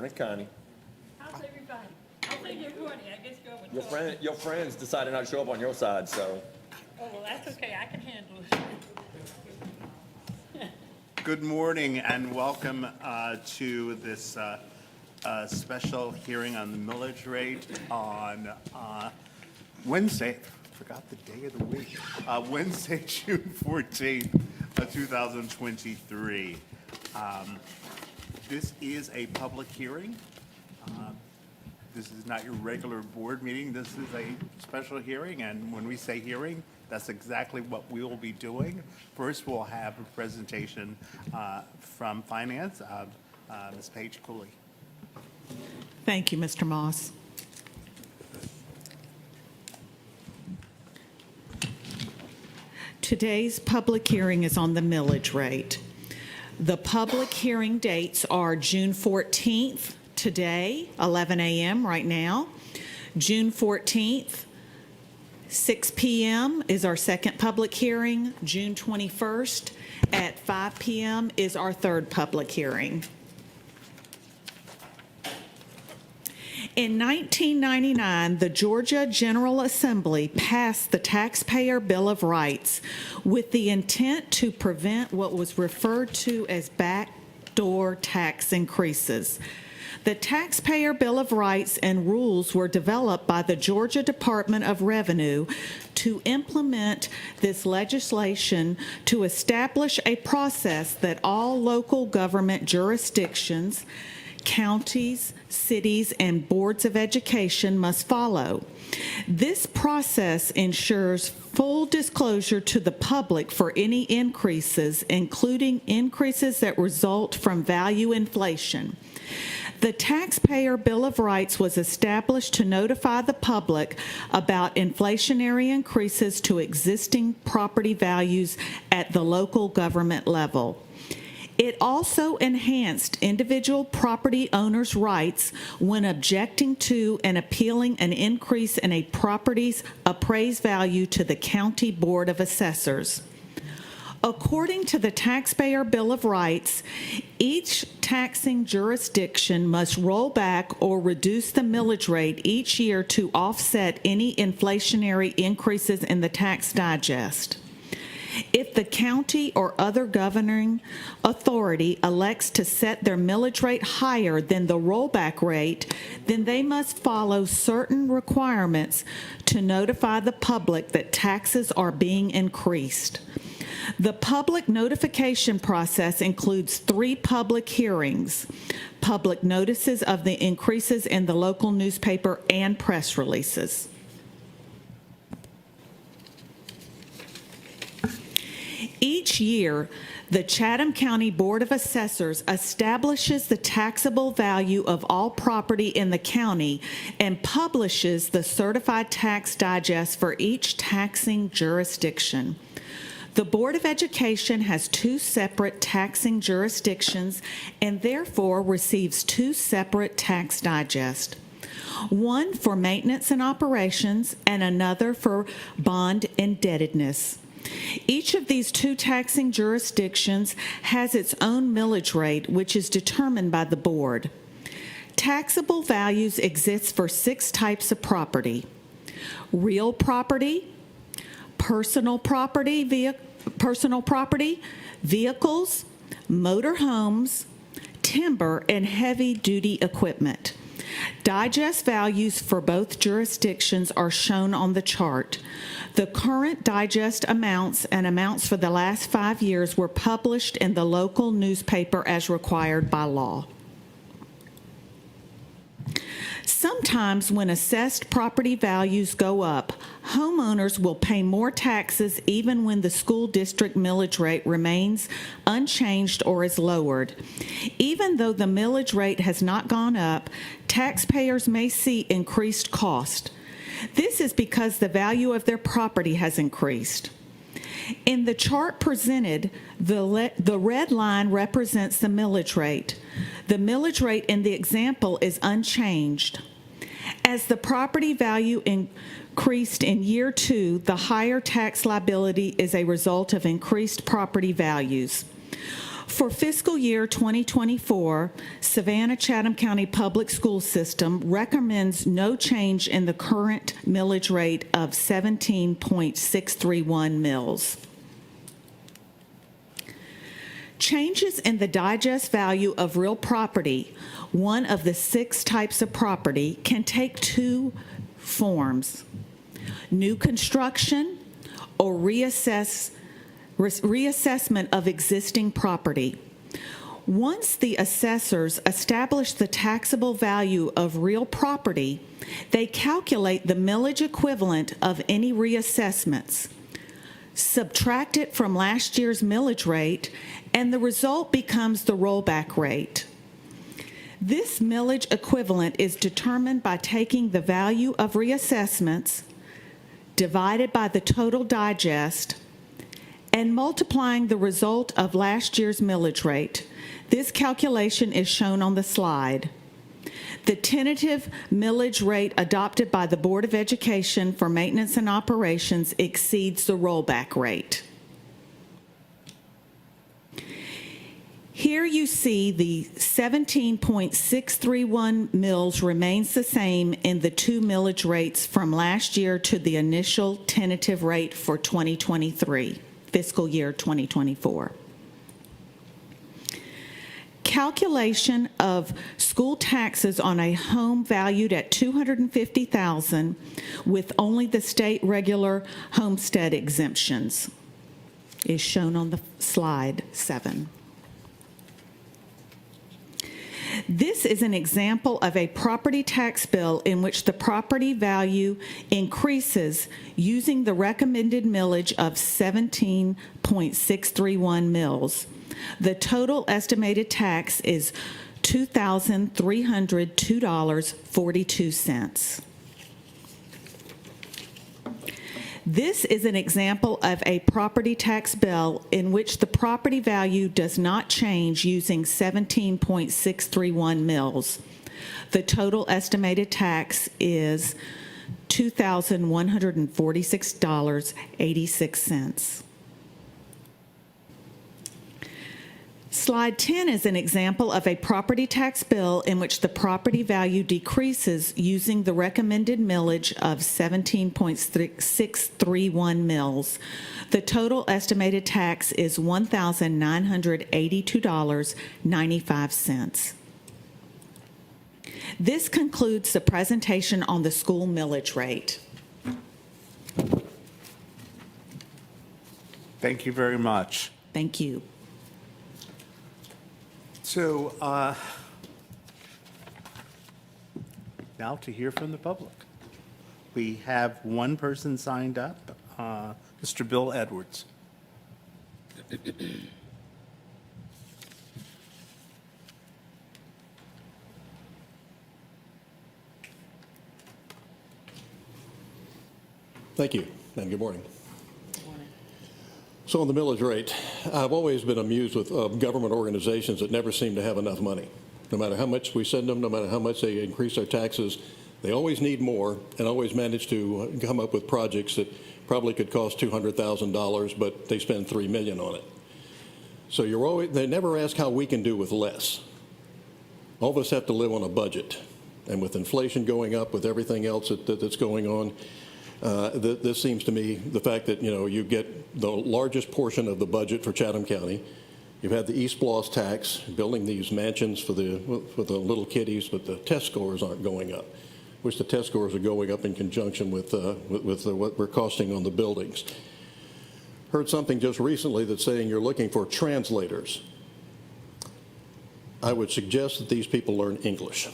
Morning, Connie. How's everybody? I think you're good. I guess go with Your friends decided not to show up on your side, so. Oh, well, that's okay. I can handle it. Good morning and welcome to this special hearing on the millage rate on Wednesday. Forgot the day of the week. Wednesday, June 14th, 2023. This is a public hearing. This is not your regular board meeting. This is a special hearing, and when we say hearing, that's exactly what we will be doing. First, we'll have a presentation from Finance, Ms. Paige Cooley. Thank you, Mr. Moss. Today's public hearing is on the millage rate. The public hearing dates are June 14th, today, 11 a.m. right now. June 14th, 6 p.m. is our second public hearing. June 21st at 5 p.m. is our third public hearing. In 1999, the Georgia General Assembly passed the Taxpayer Bill of Rights with the intent to prevent what was referred to as backdoor tax increases. The Taxpayer Bill of Rights and rules were developed by the Georgia Department of Revenue to implement this legislation to establish a process that all local government jurisdictions, counties, cities, and boards of education must follow. This process ensures full disclosure to the public for any increases, including increases that result from value inflation. The Taxpayer Bill of Rights was established to notify the public about inflationary increases to existing property values at the local government level. It also enhanced individual property owners' rights when objecting to and appealing an increase in a property's appraised value to the County Board of Assessors. According to the Taxpayer Bill of Rights, each taxing jurisdiction must roll back or reduce the millage rate each year to offset any inflationary increases in the tax digest. If the county or other governing authority elects to set their millage rate higher than the rollback rate, then they must follow certain requirements to notify the public that taxes are being increased. The public notification process includes 3 public hearings, public notices of the increases in the local newspaper, and press releases. Each year, the Chatham County Board of Assessors establishes the taxable value of all property in the county and publishes the certified tax digest for each taxing jurisdiction. The Board of Education has 2 separate taxing jurisdictions and therefore receives 2 separate tax digests. One for maintenance and operations and another for bond indebtedness. Each of these 2 taxing jurisdictions has its own millage rate, which is determined by the board. Taxable values exist for 6 types of property: real property, personal property, vehicles, motor homes, timber, and heavy-duty equipment. Digest values for both jurisdictions are shown on the chart. The current digest amounts and amounts for the last 5 years were published in the local newspaper as required by law. Sometimes when assessed property values go up, homeowners will pay more taxes even when the school district millage rate remains unchanged or is lowered. Even though the millage rate has not gone up, taxpayers may see increased cost. This is because the value of their property has increased. In the chart presented, the red line represents the millage rate. The millage rate in the example is unchanged. As the property value increased in year 2, the higher tax liability is a result of increased property values. For fiscal year 2024, Savannah-Chatham County Public School System recommends no change in the current millage rate of 17.631 mils. Changes in the digest value of real property, one of the 6 types of property, can take 2 forms: new construction or reassessment of existing property. Once the assessors establish the taxable value of real property, they calculate the millage equivalent of any reassessments, subtract it from last year's millage rate, and the result becomes the rollback rate. This millage equivalent is determined by taking the value of reassessments divided by the total digest and multiplying the result of last year's millage rate. This calculation is shown on the slide. The tentative millage rate adopted by the Board of Education for maintenance and operations exceeds the rollback rate. Here you see the 17.631 mils remains the same in the 2 millage rates from last year to the initial tentative rate for 2023, fiscal year 2024. Calculation of school taxes on a home valued at $250,000 with only the state regular homestead exemptions is shown on the slide 7. This is an example of a property tax bill in which the property value increases using the recommended millage of 17.631 mils. The total estimated tax is $2,302.42. This is an example of a property tax bill in which the property value does not change using 17.631 mils. The total estimated tax is $2,146.86. Slide 10 is an example of a property tax bill in which the property value decreases using the recommended millage of 17.631 mils. The total estimated tax is $1,982.95. This concludes the presentation on the school millage rate. Thank you very much. Thank you. So now to hear from the public. We have one person signed up, Mr. Bill Edwards. Thank you, and good morning. So on the millage rate, I've always been amused with government organizations that never seem to have enough money. No matter how much we send them, no matter how much they increase their taxes, they always need more and always manage to come up with projects that probably could cost $200,000, but they spend $3 million on it. So they never ask how we can do with less. All of us have to live on a budget. And with inflation going up, with everything else that's going on, this seems to me the fact that, you get the largest portion of the budget for Chatham County. You've had the East Bloss tax, building these mansions for the little kiddies, but the test scores aren't going up. Which the test scores are going up in conjunction with what we're costing on the buildings. Heard something just recently that's saying you're looking for translators. I would suggest that these people learn English.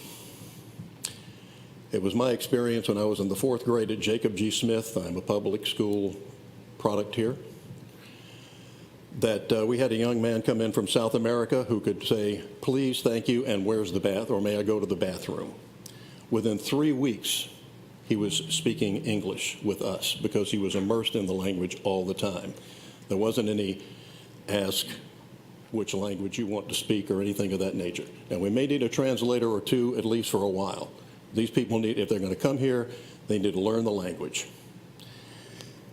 It was my experience when I was in the 4th grade at Jacob G. Smith, I'm a public school product here, that we had a young man come in from South America who could say, please, thank you, and where's the bath, or may I go to the bathroom? Within 3 weeks, he was speaking English with us because he was immersed in the language all the time. There wasn't any ask which language you want to speak or anything of that nature. Now, we may need a translator or two at least for a while. These people need, if they're going to come here, they need to learn the language.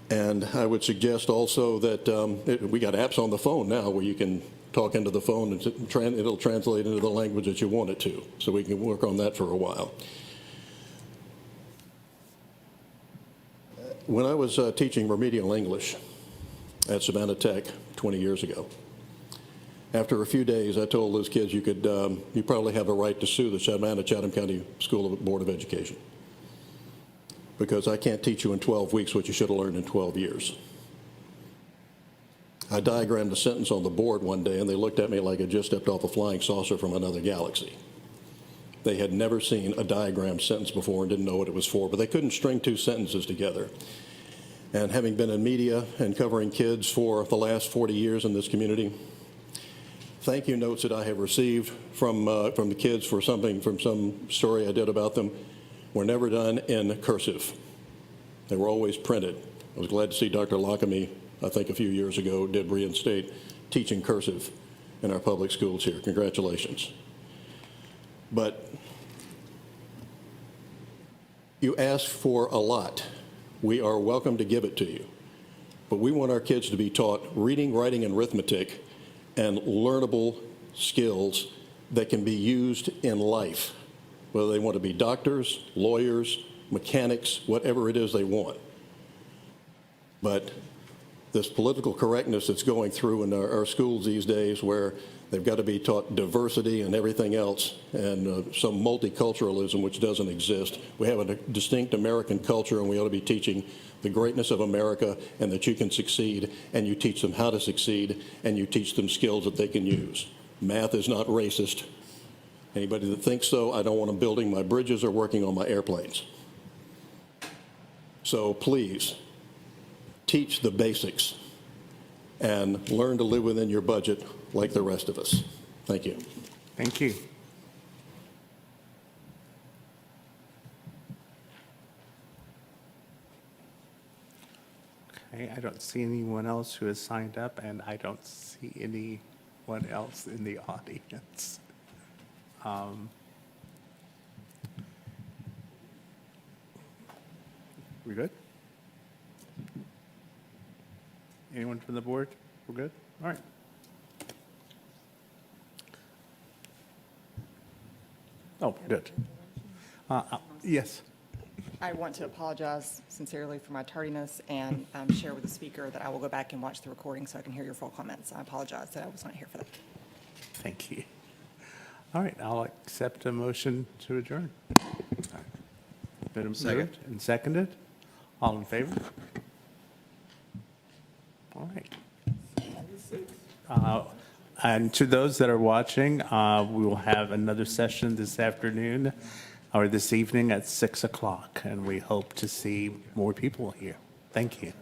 And I would suggest also that we got apps on the phone now where you can talk into the phone and it'll translate into the language that you want it to. So we can work on that for a while. When I was teaching remedial English at Savannah Tech 20 years ago, after a few days, I told those kids, you probably have a right to sue the Chatham County School Board of Education, because I can't teach you in 12 weeks what you should have learned in 12 years. I diagrammed a sentence on the board one day, and they looked at me like I just stepped off a flying saucer from another galaxy. They had never seen a diagrammed sentence before and didn't know what it was for, but they couldn't string two sentences together. And having been in media and covering kids for the last 40 years in this community, thank you notes that I have received from the kids for some story I did about them were never done in cursive. They were always printed. I was glad to see Dr. Lockamy, I think a few years ago, did reinstate teaching cursive in our public schools here. Congratulations. But you ask for a lot. We are welcome to give it to you. But we want our kids to be taught reading, writing, and arithmetic and learnable skills that can be used in life, whether they want to be doctors, lawyers, mechanics, whatever it is they want. But this political correctness that's going through in our schools these days, where they've got to be taught diversity and everything else, and some multiculturalism which doesn't exist. We have a distinct American culture, and we ought to be teaching the greatness of America and that you can succeed, and you teach them how to succeed, and you teach them skills that they can use. Math is not racist. Anybody that thinks so, I don't want them building my bridges or working on my airplanes. So please, teach the basics and learn to live within your budget like the rest of us. Thank you. Thank you. Okay, I don't see anyone else who has signed up, and I don't see anyone else in the audience. We good? Anyone from the board? We're good? All right. Oh, good. Yes. I want to apologize sincerely for my tardiness and share with the speaker that I will go back and watch the recording so I can hear your full comments. I apologize that I was not here for that. Thank you. All right, I'll accept a motion to adjourn. Been moved and seconded. All in favor? All right. And to those that are watching, we will have another session this afternoon or this evening at 6 o'clock, and we hope to see more people here. Thank you.